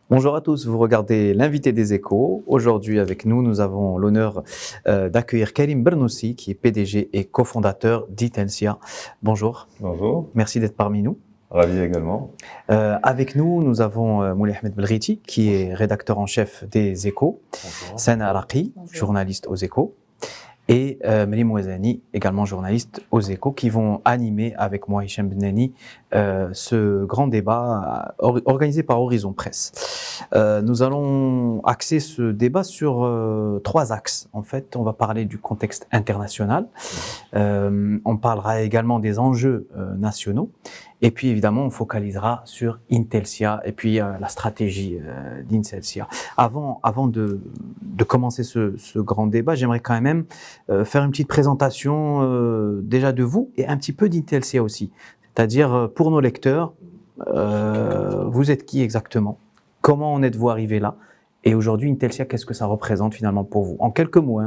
Bonjour à tous, vous regardez l'invité des Échos. Aujourd'hui avec nous, nous avons l'honneur d'accueillir Karim Bernoussi, qui est PDG et cofondateur d'Itelsia. Bonjour, Bonjour, merci d'être parmi nous. ravi également. Avec nous, nous avons Moulay Ahmed Belghiti, qui est rédacteur en chef des Échos, Bonjour. Sana Araqi, journaliste aux Échos, et Mrim Ouazani, également journaliste aux Échos, qui vont animer avec moi, Hicham Benani, ce grand débat organisé par Horizon Presse. Nous allons axer ce débat sur trois axes. En fait, on va parler du contexte international, on parlera également des enjeux nationaux, et puis évidemment, on focalisera sur Intelsia et puis la stratégie d'Intelsia. Avant de commencer ce grand débat, j'aimerais quand même faire une petite présentation déjà de vous et un petit peu d'Intelsia aussi. C'est-à-dire, pour nos lecteurs, vous êtes qui exactement? Comment en êtes-vous arrivé là? Et aujourd'hui, Intelsia, qu'est-ce que ça représente finalement pour vous? En quelques mots.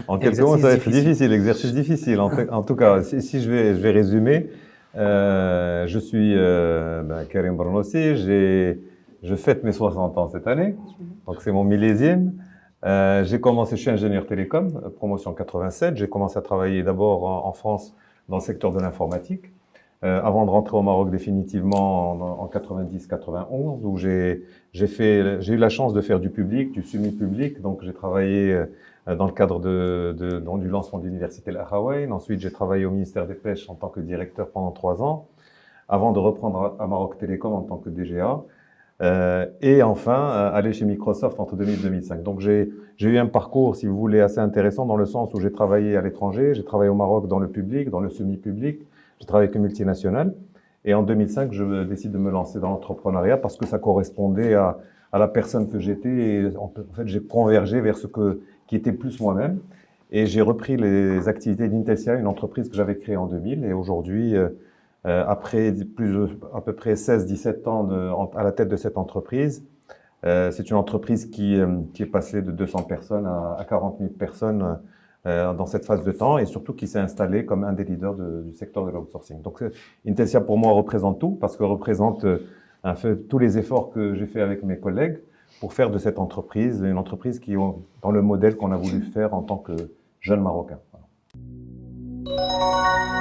En quelques mots, ça va être difficile, exercice difficile. En tout cas, si je vais résumer, je suis Karim Bernoussi, je fête mes 60 ans cette année, donc c'est mon millésime. Je suis ingénieur télécom, promotion 87. J'ai commencé à travailler d'abord en France dans le secteur de l'informatique, avant de rentrer au Maroc définitivement en 90-91, où j'ai eu la chance de faire du public, du semi-public. Donc j'ai travaillé dans le cadre du lancement de l'université Al Hawaïn. Ensuite, j'ai travaillé au ministère des Pêches en tant que directeur pendant 3 ans, avant de reprendre à Maroc Télécom en tant que DGA. Et enfin, aller chez Microsoft entre 2000 et 2005. Donc j'ai eu un parcours, si vous voulez, assez intéressant dans le sens où j'ai travaillé à l'étranger, j'ai travaillé au Maroc dans le public, dans le semi-public, j'ai travaillé avec une multinationale. Et en 2005, je décide de me lancer dans l'entrepreneuriat parce que ça correspondait à la personne que j'étais. Et en fait, j'ai convergé vers qui était plus moi-même. Et j'ai repris les activités d'Intelsia, une entreprise que j'avais créée en 2000. Et aujourd'hui, après à peu près 16-17 ans à la tête de cette entreprise, c'est une entreprise qui est passée de 200 personnes à 40 000 personnes dans cette phase de temps et surtout qui s'est installée comme un des leaders du secteur de l'outsourcing. Donc Intelsia pour moi représente tout parce que représente tous les efforts que j'ai fait avec mes collègues pour faire de cette entreprise une entreprise qui est dans le modèle qu'on a voulu faire en tant que jeune Marocain. Voilà.